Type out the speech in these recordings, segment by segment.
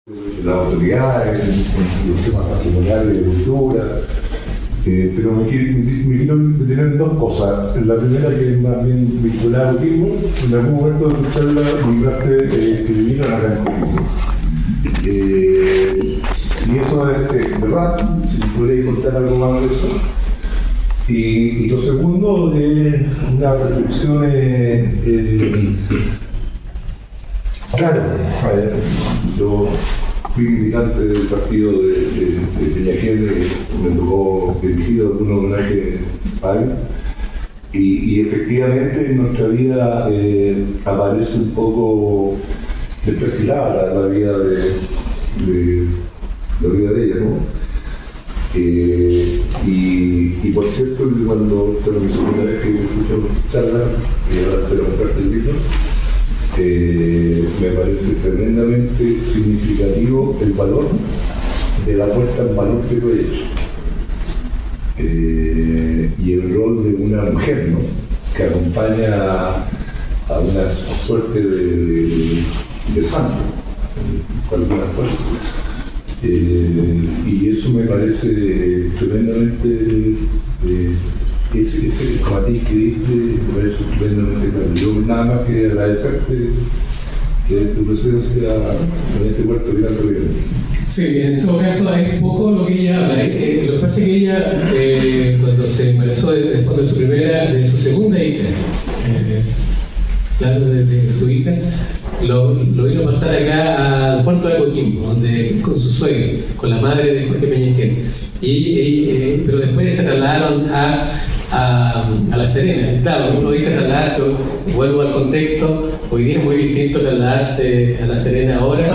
las autoridades, en los temas patrimoniales de cultura, pero me quiero detener en dos cosas. La primera, que es más bien vinculada a Coquimbo. En algún momento de tu charla nombraste que vinieron acá en Coquimbo. Si eso es verdad, si me podrías contar algo más de eso. Y lo segundo es una reflexión. Claro, yo fui militante del partido de Peñafiel, me tocó dirigir algún homenaje a él, y efectivamente en nuestra vida aparece un poco desperfilada la vida de ella, ¿no? Y por cierto, cuando fue mi segunda vez que escuché charla, y ahora espero comprarte el libro, me parece tremendamente significativo el valor de la puesta en valor que tú has hecho, y el rol de una mujer, ¿no?, que acompaña a una suerte de santo, con alguna fuerza. Y eso me parece tremendamente, ese matiz que diste me parece tremendamente claro. Yo nada más que agradecerte tu presencia en este puerto de tanto bien. Sí, en todo caso es poco lo que ella habla. Lo que pasa es que ella, cuando se embarazó de su segunda hija, claro, de su hija, lo vino a pasar acá al puerto de Coquimbo, donde con su suegro, con la madre de Jorge Peñafiel. Pero después se trasladaron a La Serena. Claro, uno dice trasladarse, vuelvo al contexto, hoy día es muy distinto trasladarse a La Serena ahora,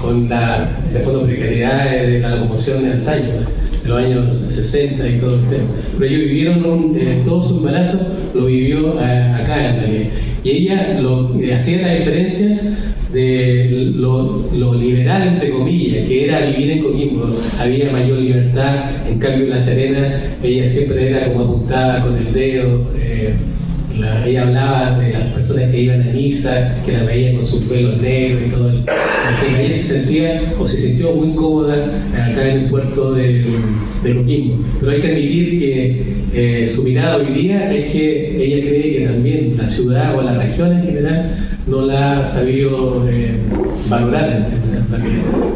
con la precariedad de la locomoción de antaño, de los años 60 y todo el tema. Pero ellos vivieron todo su embarazo, lo vivió acá en la ley. Y ella hacía la diferencia de lo liberal, entre comillas, que era vivir en Coquimbo. Había mayor libertad, en cambio en La Serena ella siempre era como apuntada con el dedo. Ella hablaba de las personas que iban a misa, que la veían con sus pelos negros y todo. Ella se sintió muy cómoda acá en el puerto de Coquimbo. Pero hay que admitir que su mirada hoy día es que ella cree que también la ciudad o la región en general no la ha sabido valorar.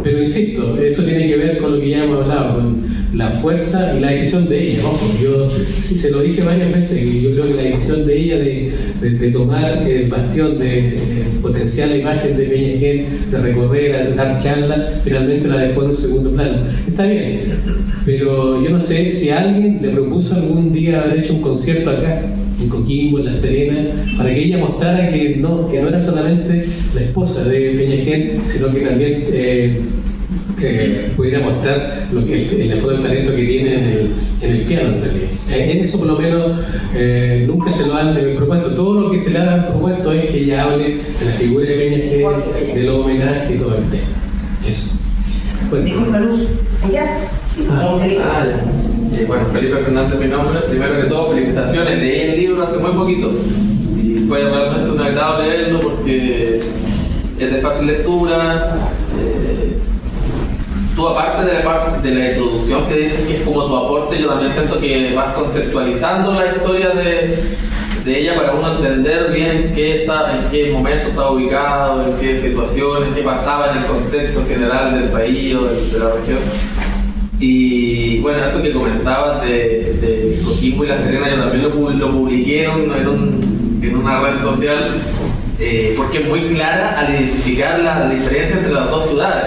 Pero insisto, eso tiene que ver con lo que ya hemos hablado, con la fuerza y la decisión de ella. Ojo, yo se lo dije varias veces, y yo creo que la decisión de ella de tomar el bastión de potenciar la imagen de Peñafiel, de recorrer, de dar charlas, finalmente la dejó en un segundo plano. Está bien, pero yo no sé si alguien le propuso algún día haber hecho un concierto acá, en Coquimbo, en La Serena, para que ella mostrara que no era solamente la esposa de Peñafiel, sino que también pudiera mostrar el fondo del talento que tiene en el piano, en realidad. Eso por lo menos nunca se lo han propuesto. Todo lo que se le ha propuesto es que ella hable de la figura de Peñafiel, de los homenajes y todo el tema. Eso. Disculpa, Luz. ¿Ya? Bueno, Felipe Fernández es mi nombre. Primero que todo, felicitaciones. Leí el libro hace muy poquito y fue realmente un agrado leerlo porque es de fácil lectura. Tú, aparte de la introducción que dices que es como tu aporte, yo también siento que vas contextualizando la historia de ella para uno entender bien en qué momento estaba ubicado, en qué situación, en qué pasaba en el contexto general del país o de la región. Y bueno, eso que comentabas de Coquimbo y La Serena, yo también lo publiqué en una red social, porque es muy clara al identificar la diferencia entre las dos ciudades.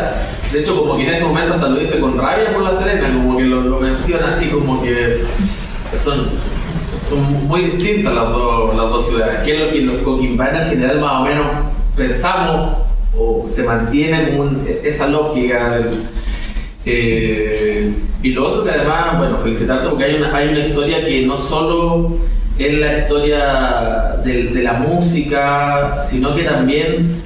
De hecho, como que en ese momento hasta lo dice con rabia por La Serena, como que lo menciona así como que son muy distintas las dos ciudades. Que es lo que los coquimbanos en general más o menos pensamos o se mantiene como esa lógica. Y lo otro que además, bueno, felicitarte porque hay una historia que no solo es la historia de la música, sino que también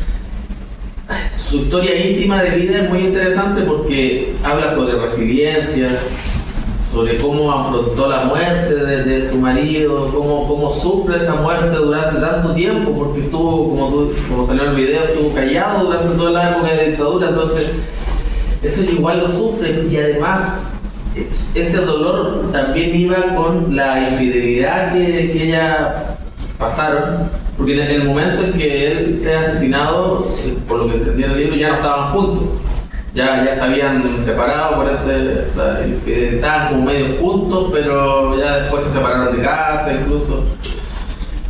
su historia íntima de vida es muy interesante porque habla sobre resiliencia, sobre cómo afrontó la muerte de su marido, cómo sufre esa muerte durante tanto tiempo, porque estuvo, como salió en el video, estuvo callado durante toda la época de dictadura. Entonces eso igual lo sufren, y además ese dolor también iba con la infidelidad que ella pasaron, porque en el momento en que él fue asesinado, por lo que entendí en el libro, ya no estaban juntos, ya se habían separado, estaban como medio juntos, pero ya después se separaron de casa incluso.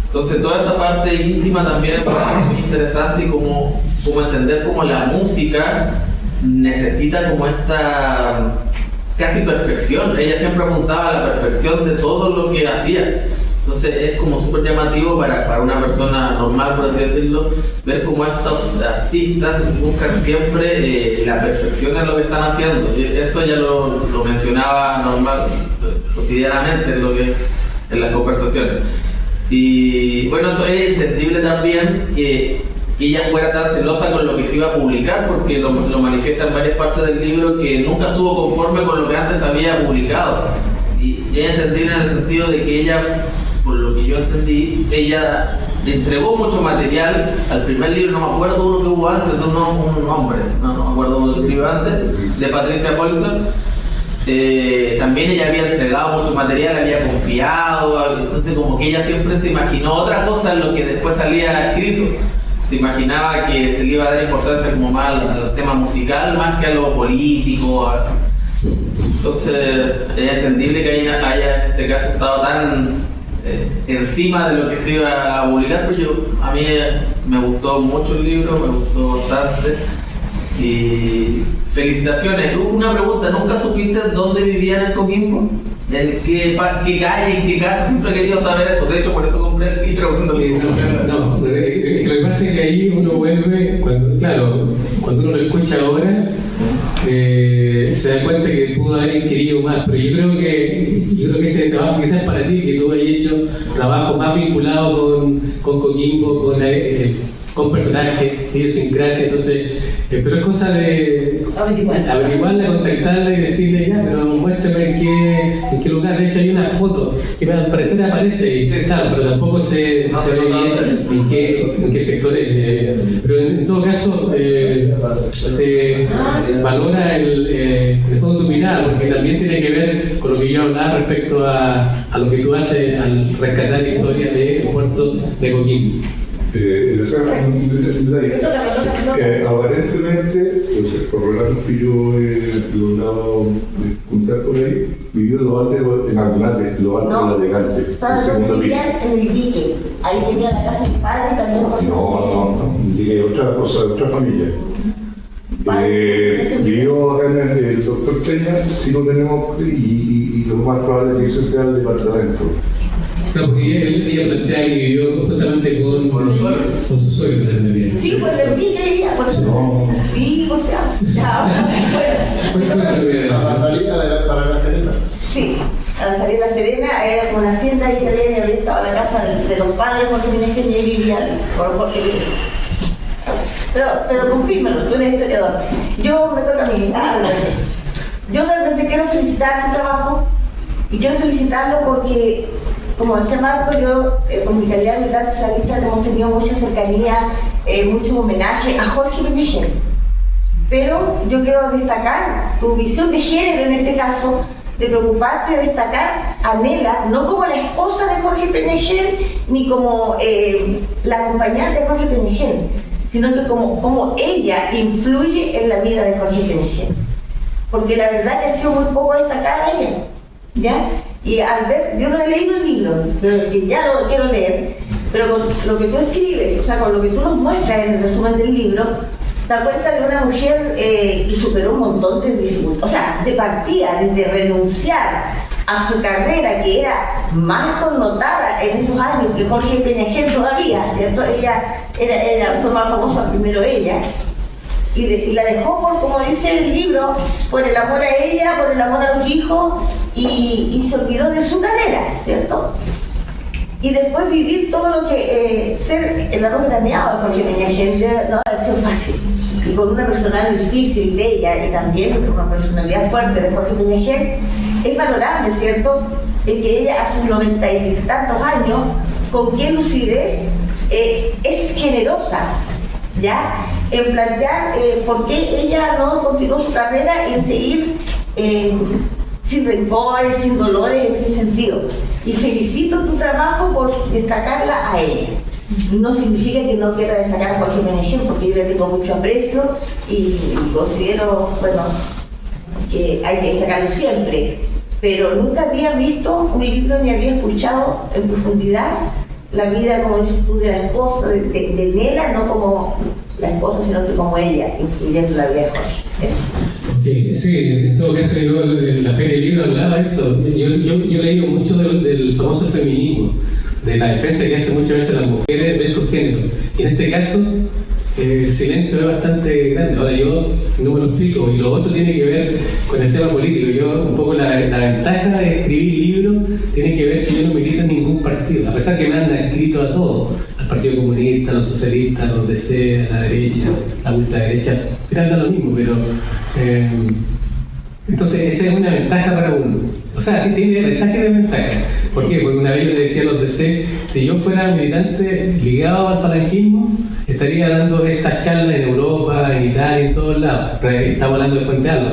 Entonces toda esa parte íntima también es muy interesante, y como entender cómo la música necesita como esta casi perfección. Ella siempre apuntaba a la perfección de todo lo que hacía. Entonces es como súper llamativo para una persona normal, por así decirlo, ver cómo estos artistas buscan siempre la perfección en lo que están haciendo. Eso ya lo mencionaba normal, cotidianamente en las conversaciones. Y bueno, eso es entendible también que ella fuera tan celosa con lo que se iba a publicar, porque lo manifiesta en varias partes del libro, que nunca estuvo conforme con lo que antes había publicado. Y es entendible en el sentido de que ella, por lo que yo entendí, ella le entregó mucho material al primer libro, no me acuerdo uno que hubo antes, un hombre, no me acuerdo uno que escribió antes, de Patricia Pulitzer. También ella había entregado mucho material, había confiado, entonces como que ella siempre se imaginó otra cosa en lo que después salía escrito. Se imaginaba que se le iba a dar importancia como más al tema musical más que a lo político. Entonces es entendible que haya en este caso estado tan encima de lo que se iba a publicar, pero a mí me gustó mucho el libro, me gustó bastante. Y felicitaciones. Una pregunta, ¿nunca supiste dónde vivían en Coquimbo? ¿En qué calle, en qué casa? Siempre he querido saber eso. De hecho, por eso compré el libro cuando lo que pasa es que ahí uno vuelve, cuando uno lo escucha ahora, se da cuenta que pudo haber inquirido más, pero yo creo que ese trabajo quizás para ti, que tú hayas hecho trabajo más vinculado con Coquimbo, con personajes, idiosincrasia, entonces, pero es cosa de averiguarla, contactarla y decirle, ya, pero muéstrame en qué lugar. De hecho hay una foto que al parecer aparece, y claro, pero tampoco se ve bien en qué sectores, pero en todo caso se valora el fondo de tu mirada, porque también tiene que ver con lo que yo hablaba respecto a lo que tú haces al rescatar historias del puerto de Coquimbo. Aparentemente, por relatos que yo he logrado contar por ahí, vivió los altos en Agunate, los altos de Alegante, el segundo piso. En el dique, ahí tenía la casa de mi padre y también José. No, dique otra cosa, otra familia. Vivió acá en el doctor Peña, sí lo tenemos, y lo más probable es que ese sea el departamento. Claro, porque ella plantea que vivió justamente con su suegro también. Sí, pues le dije que ella, por eso. No. Sí, pues ya. ¿La salida para La Serena? Sí, al salir a La Serena era con una hacienda y que había estado la casa de los padres porque mi ingeniero vivía por Jorge. Pero confírmalo, tú eres historiador. Yo me toca a mí. Yo realmente quiero felicitar tu trabajo y quiero felicitarlo porque, como decía Marco, yo con mi calidad de militar socialista hemos tenido mucha cercanía, mucho homenaje a Jorge Peña. Pero yo quiero destacar tu visión de género en este caso, de preocuparte de destacar a Nela, no como la esposa de Jorge Peña ni como la acompañante de Jorge Peña, sino que como ella influye en la vida de Jorge Peña. Porque la verdad que ha sido muy poco destacada ella, ¿ya? Y al ver, yo no he leído el libro, pero que ya lo quiero leer, pero con lo que tú escribes, o sea, con lo que tú nos muestras en el resumen del libro, te das cuenta de una mujer que superó un montón de dificultades, o sea, de partida, desde renunciar a su carrera, que era más connotada en esos años que Jorge Peña todavía, ¿cierto? Ella fue más famosa primero ella, y la dejó por, como dice el libro, por el amor a ella, por el amor a los hijos, y se olvidó de su carrera, ¿cierto? Y después vivir todo lo que ser el arroz graneado de Jorge Peña no ha sido fácil. Y con una personalidad difícil de ella y también con una personalidad fuerte de Jorge Peña, es valorable, ¿cierto? El que ella a sus 90 y tantos años, con qué lucidez, es generosa. ¿ya? En plantear por qué ella no continuó su carrera y en seguir sin rencores, sin dolores en ese sentido. Y felicito tu trabajo por destacarla a ella. No significa que no quiera destacar a Jorge Meneghel, porque yo le tengo mucho aprecio y considero, bueno, que hay que destacarlo siempre. Pero nunca había visto un libro ni había escuchado en profundidad la vida, como dices tú, de la esposa, de Nela, no como la esposa, sino que como ella, influyendo en la vida de Jorge. Eso. Okay. Sí, en todo caso yo en la Feria del Libro hablaba de eso. Yo he leído mucho del famoso feminismo, de la defensa que hacen muchas veces las mujeres de sus géneros. Y en este caso el silencio es bastante grande. Ahora yo no me lo explico, y lo otro tiene que ver con el tema político. Yo un poco la ventaja de escribir libros tiene que ver que yo no milito en ningún partido, a pesar que me han escrito a todos, al Partido Comunista, a los socialistas, a los DC, a la derecha, a la ultraderecha, pero da lo mismo, pero entonces esa es una ventaja para uno. O sea, tiene ventaja y desventaja. ¿Por qué? Porque una vez yo le decía a los DC, si yo fuera militante ligado al falangismo, estaría dando estas charlas en Europa, en Italia, en todos lados. Estamos hablando de Fuente Alba,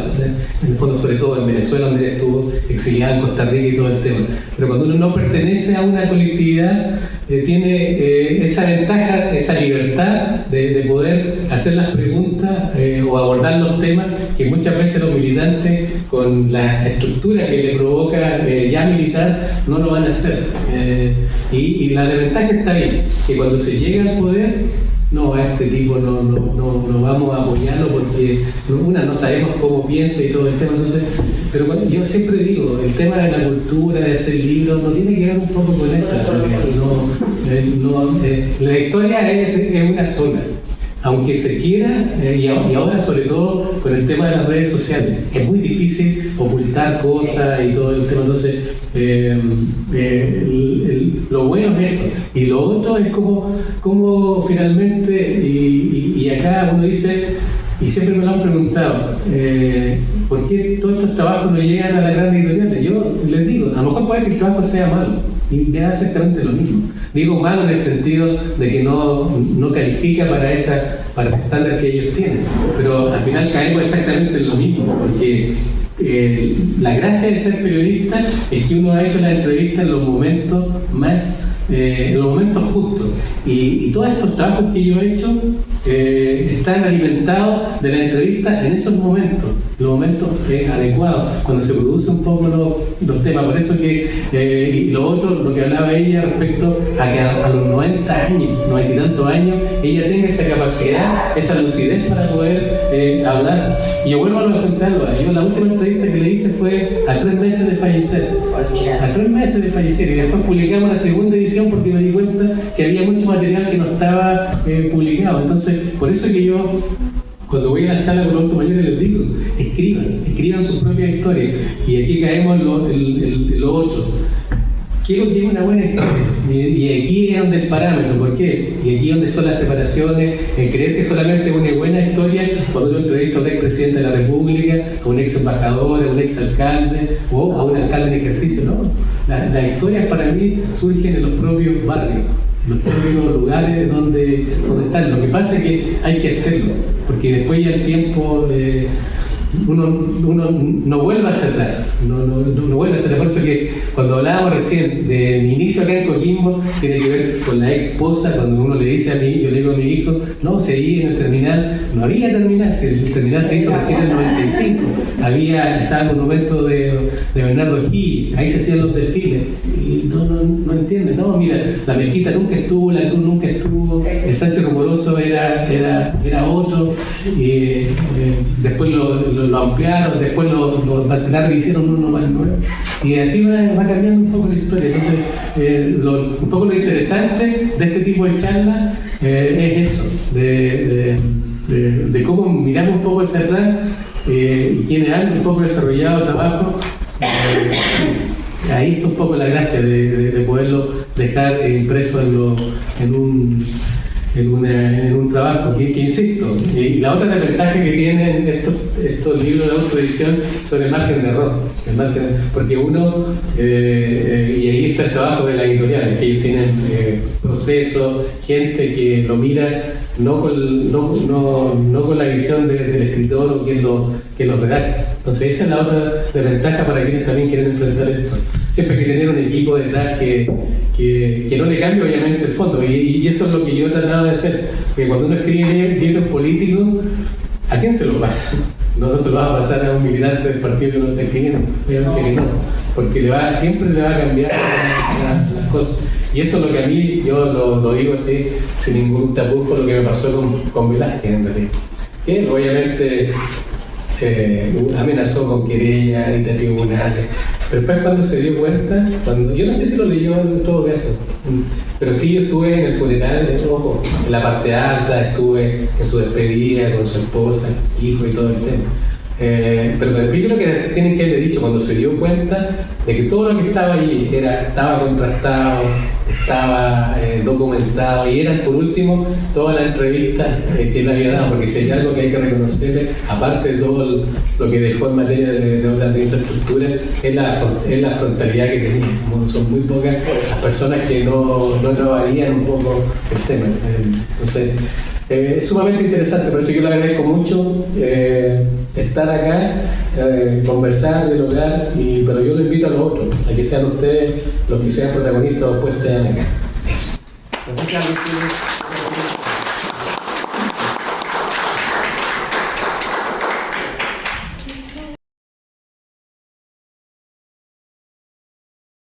en el fondo, sobre todo en Venezuela, donde estuvo exiliado, en Costa Rica y todo el tema. Pero cuando uno no pertenece a una colectividad, tiene esa ventaja, esa libertad de poder hacer las preguntas o abordar los temas que muchas veces los militantes, con la estructura que le provoca ya militar, no lo van a hacer. Y la desventaja está ahí, que cuando se llega al poder, no, a este tipo no vamos a apoyarlo porque no sabemos cómo piensa y todo el tema. Entonces, pero yo siempre digo, el tema de la cultura, de hacer libros, no tiene que ver un poco con eso. La historia es una sola. Aunque se quiera, y ahora sobre todo con el tema de las redes sociales, es muy difícil ocultar cosas y todo el tema. Entonces, lo bueno es eso. Y lo otro es como finalmente, y acá uno dice, y siempre me lo han preguntado, ¿por qué todos estos trabajos no llegan a las grandes editoriales? Yo les digo, a lo mejor puede que el trabajo sea malo, y me da exactamente lo mismo. Digo malo en el sentido de que no califica para el estándar que ellos tienen, pero al final caemos exactamente en lo mismo, porque la gracia de ser periodista es que uno ha hecho la entrevista en los momentos en los momentos justos, y todos estos trabajos que yo he hecho están alimentados de la entrevista en esos momentos, los momentos adecuados, cuando se producen un poco los temas. Por eso que, y lo otro, lo que hablaba ella respecto a que a los 90 y tantos años, ella tenga esa capacidad, esa lucidez para poder hablar. Y yo vuelvo a lo de Fuente Alba. Yo la última entrevista que le hice fue a 3 meses de fallecer. A 3 meses de fallecer, y después publicamos la segunda edición porque me di cuenta que había mucho material que no estaba publicado. Entonces, por eso que yo, cuando voy a la charla con los adultos mayores, les digo, escriban sus propias historias. Y aquí caemos en lo otro. ¿Qué es lo que es una buena historia? Y aquí es donde el parámetro. ¿Por qué? Y aquí es donde son las separaciones, el creer que solamente es una buena historia cuando uno entrevista a un expresidente de la República, a un ex embajador, a un ex alcalde o a un alcalde en ejercicio. No, las historias para mí surgen en los propios barrios, en los propios lugares donde están. Lo que pasa es que hay que hacerlo, porque después ya el tiempo uno no vuelve a cerrar, no vuelve a cerrar. Por eso que cuando hablábamos recién de mi inicio acá en Coquimbo, tiene que ver con la ex esposa. Cuando uno le dice a mí, yo le digo a mi hijo, no, seguí en el terminal, no había terminal, si el terminal se hizo recién en el 95, estaba el monumento de Bernardo Gil, ahí se hacían los desfiles, y no entienden, no, mira, la Mezquita nunca estuvo, la Cruz nunca estuvo, el Sánchez Rumoroso era otro, y después lo ampliaron, después lo mantelaron y hicieron uno más nuevo, y así va cambiando un poco la historia. Entonces, un poco lo interesante de este tipo de charlas es eso, de cómo miramos un poco hacia atrás, y quienes han un poco desarrollado trabajo. Ahí está un poco la gracia de poderlo dejar impreso en en un trabajo, que insisto, y la otra ventaja que tienen estos libros de autoedición sobre el margen de error, porque uno, y ahí está el trabajo de las editoriales, que ellos tienen procesos, gente que lo mira no con la visión del escritor o quien lo redacta. Entonces esa es la otra ventaja para quienes también quieren enfrentar esto. Siempre hay que tener un equipo detrás que no le cambie obviamente el fondo, y eso es lo que yo he tratado de hacer, porque cuando uno escribe libros políticos, ¿a quién se lo pasa? No se lo va a pasar a un militante del partido que no está escribiendo, obviamente que no, porque siempre le va a cambiar las cosas. Y eso es lo que a mí, yo lo digo así, sin ningún tapujo, lo que me pasó con Velázquez en realidad. Que obviamente amenazó con querella y de tribunales, pero después cuando se dio cuenta, yo no sé si lo leyó en todo caso, pero sí yo estuve en el funeral, ojo, en la parte alta, estuve en su despedida con su esposa, hijo y todo el tema. Pero después yo creo que tienen que haberle dicho, cuando se dio cuenta de que todo lo que estaba allí estaba contrastado, estaba documentado, y eran por último todas las entrevistas que él había dado, porque si hay algo que hay que reconocerle, aparte de todo lo que dejó en materia de otras infraestructura, es la frontalidad que tenía. Son muy pocas las personas que no trabajarían un poco el tema. Entonces es sumamente interesante, por eso yo le agradezco mucho estar acá, conversar, dialogar, pero yo lo invito a los otros, a que sean ustedes los que sean protagonistas o después estén acá. Eso. Entonces,